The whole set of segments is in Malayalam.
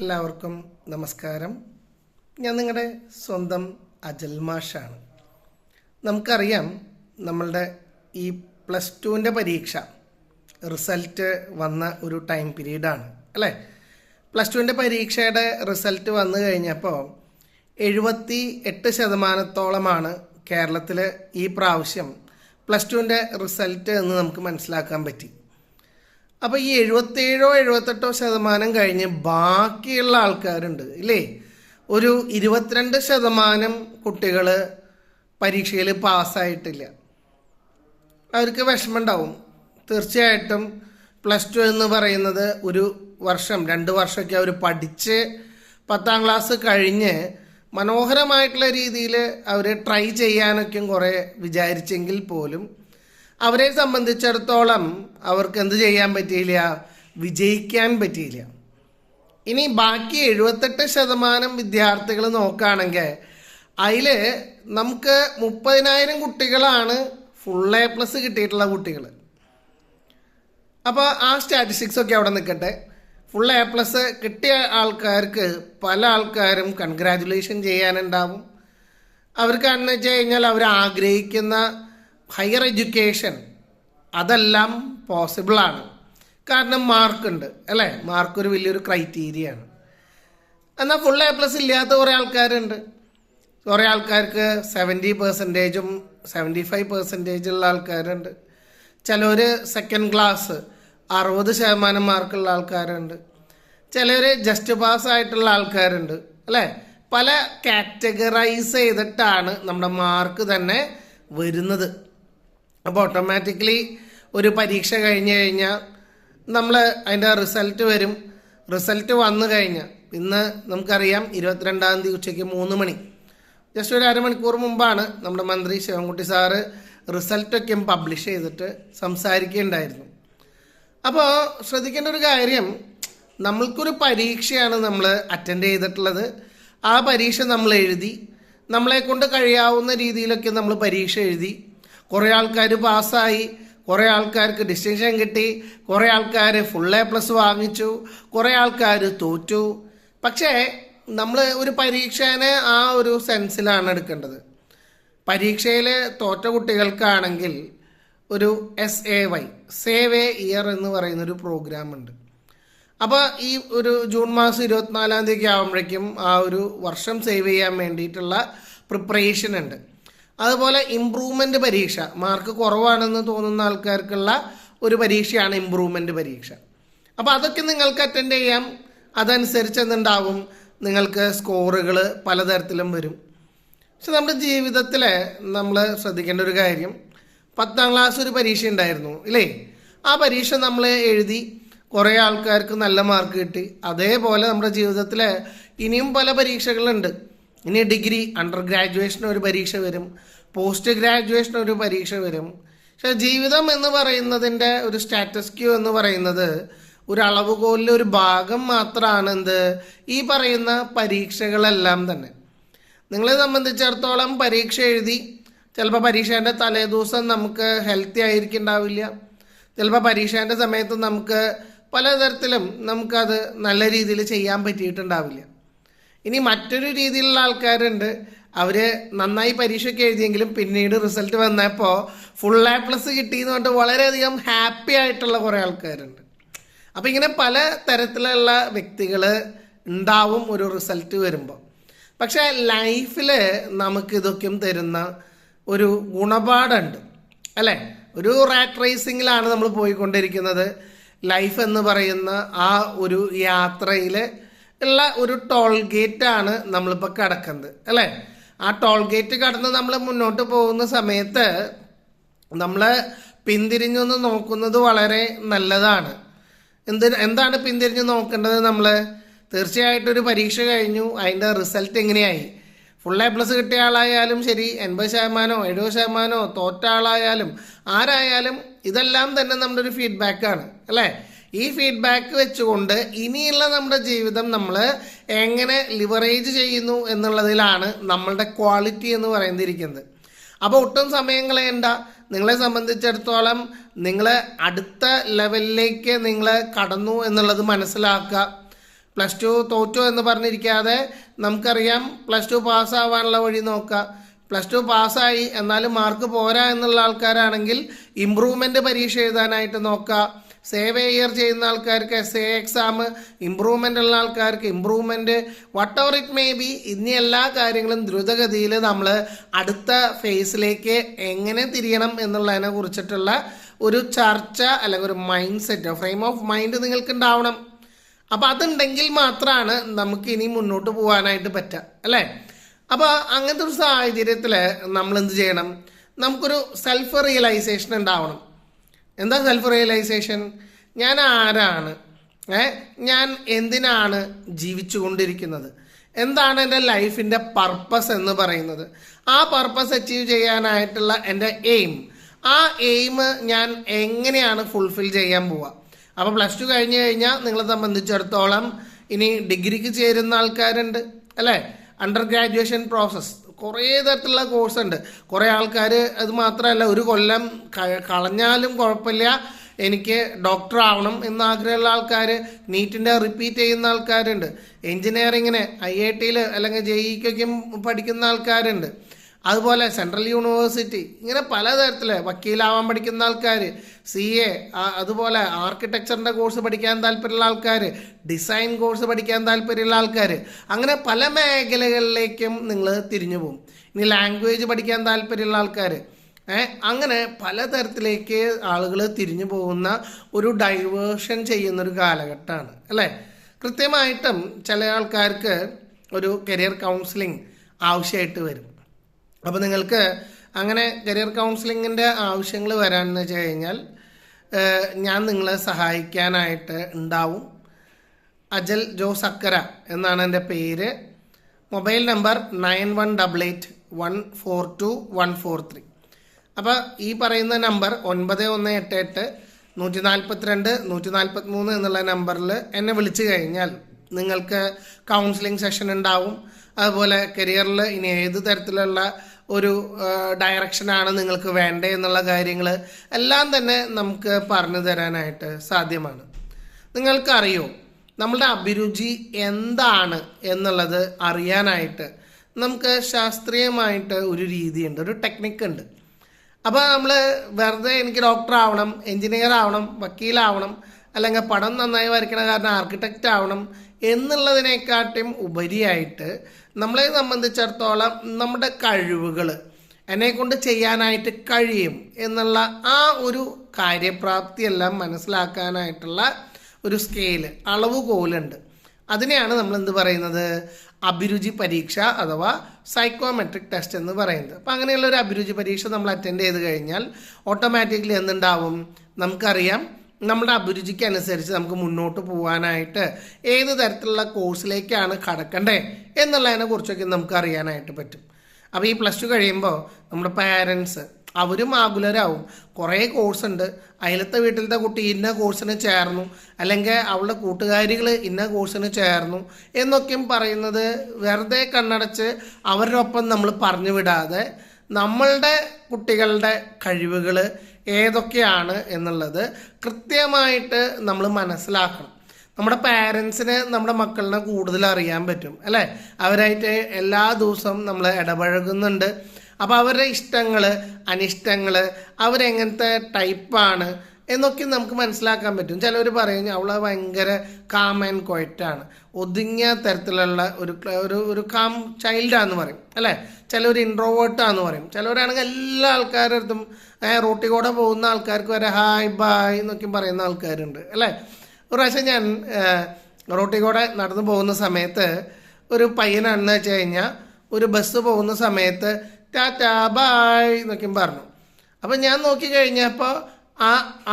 എല്ലാവർക്കും നമസ്കാരം. ഞാൻ നിങ്ങളുടെ സ്വന്തം അജൽ മാഷാണ്. നമുക്കറിയാം, നമ്മളുടെ ഈ +2ൻ്റെ പരീക്ഷ റിസൾട്ട് വന്ന ഒരു ടൈം പീരീഡാണ് അല്ലേ. +2ൻ്റെ പരീക്ഷയുടെ റിസൾട്ട് വന്നു കഴിഞ്ഞപ്പോൾ 78% കേരളത്തിൽ ഈ പ്രാവശ്യം +2ൻ്റെ റിസൾട്ട് എന്ന് നമുക്ക് മനസ്സിലാക്കാൻ പറ്റി. അപ്പോൾ ഈ 77-78% കഴിഞ്ഞ് ബാക്കിയുള്ള ആൾക്കാരുണ്ട് ഇല്ലേ, ഒരു 22% കുട്ടികൾ പരീക്ഷയിൽ പാസ്സായിട്ടില്ല. അവർക്ക് വിഷമമുണ്ടാവും. തീർച്ചയായിട്ടും +2 എന്ന് പറയുന്നത് ഒരു വർഷം 2 വർഷമൊക്കെ അവർ പഠിച്ച് 10ാം ക്ലാസ് കഴിഞ്ഞ് മനോഹരമായിട്ടുള്ള രീതിയിൽ അവർ ട്രൈ ചെയ്യാനൊക്കെ കുറേ വിചാരിച്ചെങ്കിൽ പോലും അവരെ സംബന്ധിച്ചിടത്തോളം അവർക്ക് എന്ത് ചെയ്യാൻ പറ്റിയില്ല, വിജയിക്കാൻ പറ്റിയില്ല. ഇനി ബാക്കി 78% വിദ്യാർത്ഥികൾ നോക്കുകയാണെങ്കിൽ അതിൽ നമുക്ക് 30,000 കുട്ടികളാണ് ഫുൾ A+ കിട്ടിയിട്ടുള്ള കുട്ടികൾ. അപ്പോൾ ആ സ്റ്റാറ്റിസ്റ്റിക്സ് ഒക്കെ അവിടെ നിൽക്കട്ടെ. ഫുൾ A+ കിട്ടിയ ആൾക്കാർക്ക് പല ആൾക്കാരും കൺഗ്രാജുലേഷൻ ചെയ്യാനുണ്ടാവും. അവർക്കാണെന്ന് വെച്ച് കഴിഞ്ഞാൽ അവർ ആഗ്രഹിക്കുന്ന ഹയർ എഡ്യൂക്കേഷൻ അതെല്ലാം പോസിബിളാണ്. കാരണം മാർക്കുണ്ട് അല്ലേ, മാർക്ക് ഒരു വലിയൊരു ക്രൈറ്റീരിയയാണ്. എന്നാൽ ഫുൾ A+ ഇല്ലാത്ത കുറേ ആൾക്കാരുണ്ട്. കുറേ ആൾക്കാർക്ക് 70%, 75% ഉള്ള ആൾക്കാരുണ്ട്. ചിലർ സെക്കൻഡ് ക്ലാസ് 60% മാർക്കുള്ള ആൾക്കാരുണ്ട്. ചിലർ ജസ്റ്റ് പാസ്സായിട്ടുള്ള ആൾക്കാരുണ്ട് അല്ലേ. പല കാറ്റഗറൈസ് ചെയ്തിട്ടാണ് നമ്മുടെ മാർക്ക് തന്നെ വരുന്നത്. അപ്പോൾ ഓട്ടോമാറ്റിക്കലി ഒരു പരീക്ഷ കഴിഞ്ഞ് കഴിഞ്ഞാൽ നമ്മൾ അതിൻ്റെ റിസൾട്ട് വരും. റിസൾട്ട് വന്നു കഴിഞ്ഞാൽ ഇന്ന് നമുക്കറിയാം 22-ാം തീയതി ഉച്ചയ്ക്ക് 3 മണി, ജസ്റ്റ് ഒരു അരമണിക്കൂർ മുമ്പാണ് നമ്മുടെ മന്ത്രി ശിവൻകുട്ടി സാറ് റിസൾട്ടൊക്കെ പബ്ലിഷ് ചെയ്തിട്ട് സംസാരിക്കുകയുണ്ടായിരുന്നു. അപ്പോൾ ശ്രദ്ധിക്കേണ്ട ഒരു കാര്യം, നമ്മൾക്കൊരു പരീക്ഷയാണ് നമ്മൾ അറ്റൻഡ് ചെയ്തിട്ടുള്ളത്. ആ പരീക്ഷ നമ്മൾ എഴുതി, നമ്മളെ കൊണ്ട് കഴിയാവുന്ന രീതിയിലൊക്കെ നമ്മൾ പരീക്ഷ എഴുതി. കുറേ ആൾക്കാർ പാസ്സായി, കുറേ ആൾക്കാർക്ക് ഡിസ്റ്റിങ്ഷൻ കിട്ടി, കുറേ ആൾക്കാർ ഫുൾ A+ വാങ്ങിച്ചു, കുറേ ആൾക്കാർ തോറ്റു. പക്ഷേ നമ്മൾ ഒരു പരീക്ഷേനെ ആ ഒരു സെൻസിലാണ് എടുക്കേണ്ടത്. പരീക്ഷയിൽ തോറ്റ കുട്ടികൾക്കാണെങ്കിൽ ഒരു SAY, സേവ് എ ഇയർ എന്ന് പറയുന്നൊരു പ്രോഗ്രാം ഉണ്ട്. അപ്പോൾ ഈ ഒരു ജൂൺ മാസം 24-ാം തീയതി ആകുമ്പോഴേക്കും ആ ഒരു വർഷം സേവ് ചെയ്യാൻ വേണ്ടിയിട്ടുള്ള പ്രിപ്പറേഷൻ ഉണ്ട്. അതുപോലെ ഇമ്പ്രൂവ്മെൻ്റ് പരീക്ഷ, മാർക്ക് കുറവാണെന്ന് തോന്നുന്ന ആൾക്കാർക്കുള്ള ഒരു പരീക്ഷയാണ് ഇമ്പ്രൂവ്മെൻ്റ് പരീക്ഷ. അപ്പോൾ അതൊക്കെ നിങ്ങൾക്ക് അറ്റൻഡ് ചെയ്യാം. അതനുസരിച്ച് എന്തുണ്ടാവും, നിങ്ങൾക്ക് സ്കോറുകൾ പലതരത്തിലും വരും. പക്ഷെ നമ്മുടെ ജീവിതത്തിൽ നമ്മൾ ശ്രദ്ധിക്കേണ്ട ഒരു കാര്യം, 10ാം ക്ലാസ് ഒരു പരീക്ഷ ഉണ്ടായിരുന്നു ഇല്ലേ. ആ പരീക്ഷ നമ്മൾ എഴുതി, കുറേ ആൾക്കാർക്ക് നല്ല മാർക്ക് കിട്ടി. അതേപോലെ നമ്മുടെ ജീവിതത്തിൽ ഇനിയും പല പരീക്ഷകളുണ്ട്. ഇനി ഡിഗ്രി, അണ്ടർ ഗ്രാജുവേഷൻ ഒരു പരീക്ഷ വരും, പോസ്റ്റ് ഗ്രാജുവേഷൻ ഒരു പരീക്ഷ വരും. പക്ഷേ ജീവിതം എന്ന് പറയുന്നതിൻ്റെ ഒരു സ്റ്റാറ്റസ് ക്യൂ എന്ന് പറയുന്നത് ഒരു അളവുകോലിലെ ഒരു ഭാഗം മാത്രമാണ് എന്ത്, ഈ പറയുന്ന പരീക്ഷകളെല്ലാം തന്നെ. നിങ്ങളെ സംബന്ധിച്ചിടത്തോളം പരീക്ഷ എഴുതി, ചിലപ്പോൾ പരീക്ഷേൻ്റെ തലേദിവസം നമുക്ക് ഹെൽത്തി ആയിരിക്കുന്നുണ്ടാവില്ല. ചിലപ്പോൾ പരീക്ഷേൻ്റെ സമയത്ത് നമുക്ക് പലതരത്തിലും നമുക്കത് നല്ല രീതിയിൽ ചെയ്യാൻ പറ്റിയിട്ടുണ്ടാവില്ല. ഇനി മറ്റൊരു രീതിയിലുള്ള ആൾക്കാരുണ്ട്, അവർ നന്നായി പരീക്ഷയ്ക്ക് എഴുതിയെങ്കിലും പിന്നീട് റിസൾട്ട് വന്നപ്പോൾ ഫുൾ A+ കിട്ടിയെന്ന് പറഞ്ഞിട്ട് വളരെയധികം ഹാപ്പി ആയിട്ടുള്ള കുറേ ആൾക്കാരുണ്ട്. അപ്പോൾ ഇങ്ങനെ പല തരത്തിലുള്ള വ്യക്തികൾ ഉണ്ടാവും ഒരു റിസൾട്ട് വരുമ്പോൾ. പക്ഷേ ലൈഫിൽ നമുക്കിതൊക്കെയും തരുന്ന ഒരു ഗുണപാഠമുണ്ട് അല്ലേ. ഒരു റാറ്റ് റേസിങ്ങിലാണ് നമ്മൾ പോയിക്കൊണ്ടിരിക്കുന്നത്. ലൈഫ് എന്ന് പറയുന്ന ആ ഒരു യാത്രയിൽ ഉള്ള ഒരു ടോൾ ഗേറ്റാണ് നമ്മളിപ്പോൾ കടക്കുന്നത് അല്ലേ. ആ ടോൾ ഗേറ്റ് കടന്ന് നമ്മൾ മുന്നോട്ട് പോകുന്ന സമയത്ത് നമ്മൾ പിന്തിരിഞ്ഞൊന്ന് നോക്കുന്നത് വളരെ നല്ലതാണ്. എന്താണ് പിന്തിരിഞ്ഞ് നോക്കേണ്ടത്? നമ്മൾ തീർച്ചയായിട്ടും ഒരു പരീക്ഷ കഴിഞ്ഞു, അതിൻ്റെ റിസൾട്ട് എങ്ങനെയായി, ഫുൾ A+ കിട്ടിയ ആളായാലും ശരി, 80%, 70%, തോറ്റ ആളായാലും ആരായാലും ഇതെല്ലാം തന്നെ നമ്മുടെ ഒരു ഫീഡ്ബാക്കാണ് അല്ലേ. ഈ ഫീഡ്ബാക്ക് വെച്ചുകൊണ്ട് ഇനിയുള്ള നമ്മുടെ ജീവിതം നമ്മൾ എങ്ങനെ ലിവറേജ് ചെയ്യുന്നു എന്നുള്ളതിലാണ് നമ്മളുടെ ക്വാളിറ്റി എന്ന് പറയുന്നിരിക്കുന്നത്. അപ്പോൾ ഒട്ടും സമയം കളയണ്ട. നിങ്ങളെ സംബന്ധിച്ചിടത്തോളം നിങ്ങൾ അടുത്ത ലെവലിലേക്ക് നിങ്ങൾ കടന്നു എന്നുള്ളത് മനസ്സിലാക്കുക. പ്ലസ് ടു തോറ്റു എന്ന് പറഞ്ഞിരിക്കാതെ നമുക്കറിയാം പ്ലസ് ടു പാസ്സാവാനുള്ള വഴി നോക്കുക. പ്ലസ് ടു പാസ്സായി എന്നാലും മാർക്ക് പോരാ എന്നുള്ള ആൾക്കാരാണെങ്കിൽ ഇമ്പ്രൂവ്മെൻ്റ് പരീക്ഷ എഴുതാനായിട്ട് നോക്കുക. സേവ് എ ഇയർ ചെയ്യുന്ന ആൾക്കാർക്ക് SA എക്സാം, ഇമ്പ്രൂവ്മെൻ്റ് ഉള്ള ആൾക്കാർക്ക് improvement, what ever it may be. ഇനി എല്ലാ കാര്യങ്ങളും ദ്രുതഗതിയിൽ നമ്മൾ അടുത്ത ഫേസിലേക്ക് എങ്ങനെ തിരിയണം എന്നുള്ളതിനെ കുറിച്ചിട്ടുള്ള ഒരു ചർച്ച അല്ലെങ്കിൽ ഒരു mind set, frame of mind നിങ്ങൾക്ക് ഉണ്ടാവണം. അപ്പോൾ അതുണ്ടെങ്കിൽ മാത്രമാണ് നമുക്ക് ഇനി മുന്നോട്ട് പോകാനായിട്ട് പറ്റുക, അല്ലേ? അപ്പോൾ അങ്ങനത്തെ ഒരു സാഹചര്യത്തിൽ നമ്മൾ എന്ത് ചെയ്യണം? നമുക്കൊരു സെൽഫ് റിയലൈസേഷൻ ഉണ്ടാവണം. എന്താ സെൽഫ് റിയലൈസേഷൻ? ഞാൻ ആരാണ്? ഞാൻ എന്തിനാണ് ജീവിച്ചു കൊണ്ടിരിക്കുന്നത്? എന്താണ് എൻ്റെ ലൈഫിൻ്റെ പർപ്പസ് എന്ന് പറയുന്നത്? ആ പർപ്പസ് അച്ചീവ് ചെയ്യാനായിട്ടുള്ള എൻ്റെ എയിം, ആ എയിം ഞാൻ എങ്ങനെയാണ് ഫുൾഫിൽ ചെയ്യാൻ പോവുക? അപ്പോൾ പ്ലസ് ടു കഴിഞ്ഞ് കഴിഞ്ഞാൽ നിങ്ങളെ സംബന്ധിച്ചിടത്തോളം ഇനി ഡിഗ്രിക്ക് ചേരുന്ന ആൾക്കാരുണ്ട്, അല്ലേ? അണ്ടർ ഗ്രാജുവേഷൻ പ്രോസസ്സ് കുറേ തരത്തിലുള്ള കോഴ്സ് ഉണ്ട്. കുറേ ആൾക്കാർ അത് മാത്രമല്ല, ഒരു കൊല്ലം കളഞ്ഞാലും കുഴപ്പമില്ല, എനിക്ക് ഡോക്ടർ ആവണം എന്നാഗ്രഹമുള്ള ആൾക്കാർ നീറ്റിൻ്റെ റിപ്പീറ്റ് ചെയ്യുന്ന ആൾക്കാരുണ്ട്. എൻജിനീയറിങ്ങിന് IIT അല്ലെങ്കിൽ JEEക്കൊക്കെ പഠിക്കുന്ന ആൾക്കാരുണ്ട്. അതുപോലെ സെൻട്രൽ യൂണിവേഴ്സിറ്റി, ഇങ്ങനെ പലതരത്തിൽ വക്കീലാവാൻ പഠിക്കുന്ന ആൾക്കാർ, CA, അതുപോലെ ആർക്കിടെക്ചറിൻ്റെ കോഴ്സ് പഠിക്കാൻ താല്പര്യമുള്ള ആൾക്കാർ, ഡിസൈൻ കോഴ്സ് പഠിക്കാൻ താല്പര്യമുള്ള ആൾക്കാർ, അങ്ങനെ പല മേഖലകളിലേക്കും നിങ്ങൾ തിരിഞ്ഞു പോകും. ഇനി ലാംഗ്വേജ് പഠിക്കാൻ താല്പര്യമുള്ള ആൾക്കാർ, അങ്ങനെ പലതരത്തിലേക്ക് ആളുകൾ തിരിഞ്ഞു പോകുന്ന ഒരു ഡൈവേർഷൻ ചെയ്യുന്നൊരു കാലഘട്ടമാണ്, അല്ലേ? കൃത്യമായിട്ടും ചില ആൾക്കാർക്ക് ഒരു കരിയർ കൗൺസിലിംഗ് ആവശ്യമായിട്ട് വരും. അപ്പോൾ നിങ്ങൾക്ക് അങ്ങനെ കരിയർ കൗൺസിലിങ്ങിൻ്റെ ആവശ്യങ്ങൾ വരാമെന്ന് വെച്ച് കഴിഞ്ഞാൽ ഞാൻ നിങ്ങളെ സഹായിക്കാനായിട്ട് ഉണ്ടാവും. അജൽ ജോസ് അക്കര എന്നാണ് എൻ്റെ പേര്. Mobile number 9188142143. അപ്പോൾ ഈ പറയുന്ന നമ്പർ 9188 142 143 എന്നുള്ള നമ്പറിൽ എന്നെ വിളിച്ചു കഴിഞ്ഞാൽ നിങ്ങൾക്ക് കൗൺസിലിംഗ് സെഷൻ ഉണ്ടാവും. അതുപോലെ കരിയറിൽ ഇനി ഏത് തരത്തിലുള്ള ഒരു ഡയറക്ഷനാണ് നിങ്ങൾക്ക് വേണ്ടത് എന്നുള്ള കാര്യങ്ങൾ എല്ലാം തന്നെ നമുക്ക് പറഞ്ഞു തരാനായിട്ട് സാധ്യമാണ്. നിങ്ങൾക്കറിയോ നമ്മളുടെ അഭിരുചി എന്താണ് എന്നുള്ളത് അറിയാനായിട്ട് നമുക്ക് ശാസ്ത്രീയമായിട്ട് ഒരു രീതിയുണ്ട്, ഒരു ടെക്നിക്കുണ്ട്. അപ്പോൾ നമ്മൾ വെറുതെ എനിക്ക് ഡോക്ടർ ആവണം, എൻജിനീയർ ആവണം, വക്കീലാവണം, അല്ലെങ്കിൽ പടം നന്നായി വരയ്ക്കണ കാരണം ആർക്കിടെക്റ്റ് ആവണം എന്നുള്ളതിനെക്കാട്ടും ഉപരിയായിട്ട് നമ്മളെ സംബന്ധിച്ചിടത്തോളം നമ്മുടെ കഴിവുകൾ എന്നെക്കൊണ്ട് ചെയ്യാനായിട്ട് കഴിയും എന്നുള്ള ആ ഒരു കാര്യപ്രാപ്തിയെല്ലാം മനസ്സിലാക്കാനായിട്ടുള്ള ഒരു സ്കെയില്, അളവുകോലുണ്ട്. അതിനെയാണ് നമ്മൾ എന്ത് പറയുന്നത്? അഭിരുചി പരീക്ഷ അഥവാ സൈക്കോമെട്രിക് ടെസ്റ്റ് എന്ന് പറയുന്നത്. അപ്പോൾ അങ്ങനെയുള്ള ഒരു അഭിരുചി പരീക്ഷ നമ്മൾ അറ്റൻഡ് ചെയ്ത് കഴിഞ്ഞാൽ ഓട്ടോമാറ്റിക്കലി എന്തുണ്ടാവും? നമുക്കറിയാം നമ്മുടെ അഭിരുചിക്ക് അനുസരിച്ച് നമുക്ക് മുന്നോട്ട് പോകാനായിട്ട് ഏത് തരത്തിലുള്ള കോഴ്സിലേക്കാണ് കടക്കണ്ടേ എന്നുള്ളതിനെ കുറിച്ചൊക്കെ നമുക്ക് അറിയാനായിട്ട് പറ്റും. അപ്പോൾ ഈ പ്ലസ് ടു കഴിയുമ്പോൾ നമ്മുടെ പാരൻസ് അവരും ആകുലരാവും. കുറേ കോഴ്സ് ഉണ്ട്, അയലത്തെ വീട്ടിലത്തെ കുട്ടി ഇന്ന കോഴ്സിന് ചേർന്നു, അല്ലെങ്കിൽ അവളുടെ കൂട്ടുകാരികൾ ഇന്ന കോഴ്സിന് ചേർന്നു എന്നൊക്കെയും പറയുന്നത് വെറുതെ കണ്ണടച്ച് അവരുടെ ഒപ്പം നമ്മൾ പറഞ്ഞു വിടാതെ നമ്മളുടെ കുട്ടികളുടെ കഴിവുകൾ ഏതൊക്കെയാണ് എന്നുള്ളത് കൃത്യമായിട്ട് നമ്മൾ മനസ്സിലാക്കണം. നമ്മുടെ പാരൻസിന് നമ്മുടെ മക്കളിനെ കൂടുതൽ അറിയാൻ പറ്റും, അല്ലേ? അവരായിട്ട് എല്ലാ ദിവസവും നമ്മൾ ഇടപഴകുന്നുണ്ട്. അപ്പോൾ അവരുടെ ഇഷ്ടങ്ങൾ, അനിഷ്ടങ്ങൾ, അവരെങ്ങനത്തെ ടൈപ്പാണ് എന്നൊക്കെ നമുക്ക് മനസ്സിലാക്കാൻ പറ്റും. ചിലവർ പറയും അവളെ ഭയങ്കര കാം ആൻഡ് ക്വയറ്റാണ്, ഒതുങ്ങിയ തരത്തിലുള്ള ഒരു കാം ചൈൽഡാന്ന് പറയും, അല്ലേ? ചിലവർ ഇൻട്രോവേർട്ടാന്ന് പറയും. ചിലവരാണെങ്കിൽ എല്ലാ ആൾക്കാരുടെ അടുത്തും റോട്ടിൽ കൂടെ പോകുന്ന ആൾക്കാർക്ക് വരെ ഹായ് ബായ് എന്നൊക്കെ പറയുന്ന ആൾക്കാരുണ്ട്, അല്ലേ? ഒരു പ്രാവശ്യം ഞാൻ റോട്ടിൽ കൂടെ നടന്നു പോകുന്ന സമയത്ത് ഒരു പയ്യനാണെന്ന് വെച്ച് കഴിഞ്ഞാൽ ഒരു ബസ് പോകുന്ന സമയത്ത് ടാറ്റാ ബായ് എന്നൊക്കെ പറഞ്ഞു. അപ്പം ഞാൻ നോക്കി കഴിഞ്ഞപ്പോൾ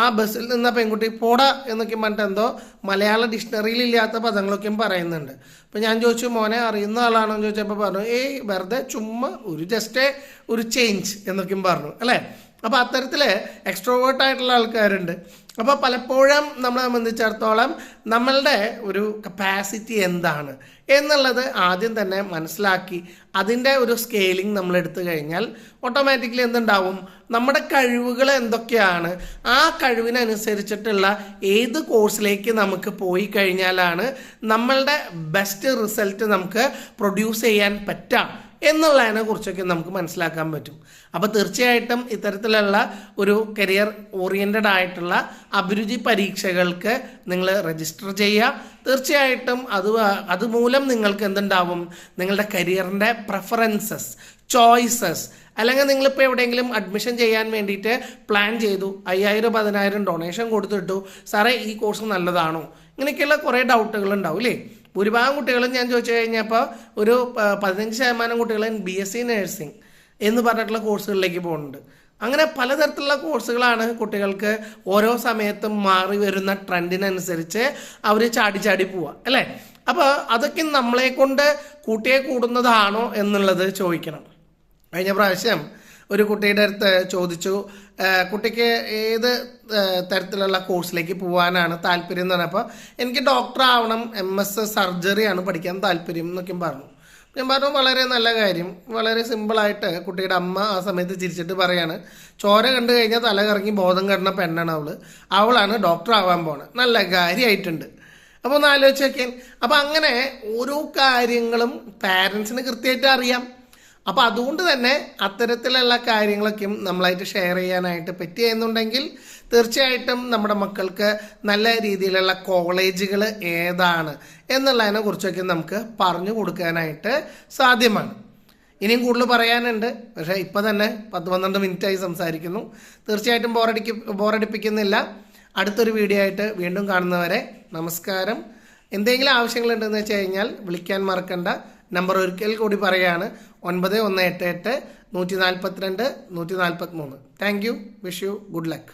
ആ ബസ്സിൽ നിന്ന പെൺകുട്ടി പോടാ എന്നൊക്കെ പറഞ്ഞിട്ട് എന്തോ മലയാള ഡിക്ഷണറിയിൽ ഇല്ലാത്ത പദങ്ങളൊക്കെയും പറയുന്നുണ്ട്. അപ്പം ഞാൻ ചോദിച്ചു, മോനെ അറിയുന്ന ആളാണോ എന്ന് ചോദിച്ചപ്പോൾ പറഞ്ഞു, വെറുതെ ചുമ്മാ ജസ്റ്റ് ഒരു ചേഞ്ച് എന്നൊക്കെയും പറഞ്ഞു, അല്ലേ? അപ്പോൾ അത്തരത്തിൽ എക്സ്ട്രോവേർട്ടായിട്ടുള്ള ആൾക്കാരുണ്ട്, അപ്പോൾ പലപ്പോഴും നമ്മളെ സംബന്ധിച്ചിടത്തോളം നമ്മളുടെ ഒരു കപ്പാസിറ്റി എന്താണ് എന്നുള്ളത് ആദ്യം തന്നെ മനസ്സിലാക്കി അതിൻ്റെ ഒരു സ്കെയിലിംഗ് നമ്മൾ എടുത്തു കഴിഞ്ഞാൽ ഓട്ടോമാറ്റിക്കലി എന്തുണ്ടാവും, നമ്മുടെ കഴിവുകൾ എന്തൊക്കെയാണ്, ആ കഴിവിനനുസരിച്ചിട്ടുള്ള ഏത് കോഴ്സിലേക്ക് നമുക്ക് പോയി കഴിഞ്ഞാലാണ് നമ്മളുടെ ബെസ്റ്റ് റിസൾട്ട് നമുക്ക് പ്രൊഡ്യൂസ് ചെയ്യാൻ പറ്റുക എന്നുള്ളതിനെ കുറിച്ചൊക്കെ നമുക്ക് മനസ്സിലാക്കാൻ പറ്റും. അപ്പോൾ തീർച്ചയായിട്ടും ഇത്തരത്തിലുള്ള ഒരു കരിയർ ഓറിയൻറ്റഡ് ആയിട്ടുള്ള അഭിരുചി പരീക്ഷകൾക്ക് നിങ്ങൾ രജിസ്റ്റർ ചെയ്യുക. തീർച്ചയായിട്ടും അതുമൂലം നിങ്ങൾക്ക് എന്തുണ്ടാവും, നിങ്ങളുടെ കരിയറിൻ്റെ പ്രിഫറൻസസ്, ചോയ്സസ്, അല്ലെങ്കിൽ നിങ്ങളിപ്പോൾ എവിടെയെങ്കിലും അഡ്മിഷൻ ചെയ്യാൻ വേണ്ടിയിട്ട് പ്ലാൻ ചെയ്തു, 5000-10,000 ഡൊണേഷൻ കൊടുത്തിട്ടു, സാറേ ഈ കോഴ്സ് നല്ലതാണോ, ഇങ്ങനെയൊക്കെയുള്ള കുറേ ഡൗട്ടുകൾ ഉണ്ടാവും അല്ലേ. ഭൂരിഭാഗം കുട്ടികളും ഞാൻ ചോദിച്ചു കഴിഞ്ഞപ്പോൾ ഒരു 15% കുട്ടികളും BSc നഴ്സിംഗ് എന്ന് പറഞ്ഞിട്ടുള്ള കോഴ്സുകളിലേക്ക് പോകുന്നുണ്ട്. അങ്ങനെ പലതരത്തിലുള്ള കോഴ്സുകളാണ് കുട്ടികൾക്ക് ഓരോ സമയത്തും മാറി വരുന്ന ട്രെൻഡിനനുസരിച്ച് അവർ ചാടി പോവുക അല്ലേ. അപ്പോൾ അതൊക്കെ നമ്മളെ കൊണ്ട് കൂട്ടിയേ കൂടുന്നതാണോ എന്നുള്ളത് ചോദിക്കണം. കഴിഞ്ഞ പ്രാവശ്യം ഒരു കുട്ടിയുടെ അടുത്ത് ചോദിച്ചു, കുട്ടിക്ക് ഏത് തരത്തിലുള്ള കോഴ്സിലേക്ക് പോകാനാണ് താല്പര്യം എന്ന് പറഞ്ഞപ്പോൾ എനിക്ക് ഡോക്ടർ ആവണം, MS സർജറിയാണ് പഠിക്കാൻ താല്പര്യം എന്നൊക്കെ പറഞ്ഞു. ഞാൻ പറഞ്ഞു വളരെ നല്ല കാര്യം. വളരെ സിമ്പിളായിട്ട് കുട്ടിയുടെ അമ്മ ആ സമയത്ത് ചിരിച്ചിട്ട് പറയാണ്, ചോര കണ്ടു കഴിഞ്ഞാൽ തല കറങ്ങി ബോധം കെടുന്ന പെണ്ണാണ് അവളാണ് ഡോക്ടർ ആവാൻ പോണത്. നല്ല കാര്യമായിട്ടുണ്ട്. അപ്പോൾ ഒന്ന് ആലോചിച്ച് നോക്കിയാൽ, അപ്പോൾ അങ്ങനെ ഓരോ കാര്യങ്ങളും പാരൻസിന് കൃത്യമായിട്ട് അറിയാം. അപ്പോൾ അതുകൊണ്ട് തന്നെ അത്തരത്തിലുള്ള കാര്യങ്ങളൊക്കെയും നമ്മളായിട്ട് ഷെയർ ചെയ്യാനായിട്ട് പറ്റിയെന്നുണ്ടെങ്കിൽ തീർച്ചയായിട്ടും നമ്മുടെ മക്കൾക്ക് നല്ല രീതിയിലുള്ള കോളേജുകൾ ഏതാണ് എന്നുള്ളതിനെ കുറിച്ചൊക്കെ നമുക്ക് പറഞ്ഞു കൊടുക്കാനായിട്ട് സാധ്യമാണ്. ഇനിയും കൂടുതൽ പറയാനുണ്ട്, പക്ഷേ ഇപ്പോൾ തന്നെ 10-12 മിനിറ്റായി സംസാരിക്കുന്നു. തീർച്ചയായിട്ടും ബോറടിപ്പിക്കുന്നില്ല. അടുത്തൊരു വീഡിയോ ആയിട്ട് വീണ്ടും കാണുന്നവരെ നമസ്കാരം. എന്തെങ്കിലും ആവശ്യങ്ങളുണ്ടെന്ന് വെച്ച് കഴിഞ്ഞാൽ വിളിക്കാൻ മറക്കണ്ട. നമ്പർ ഒരിക്കൽ കൂടി പറയുകയാണ്, 9188 142 143. Thank you. Wish you good luck.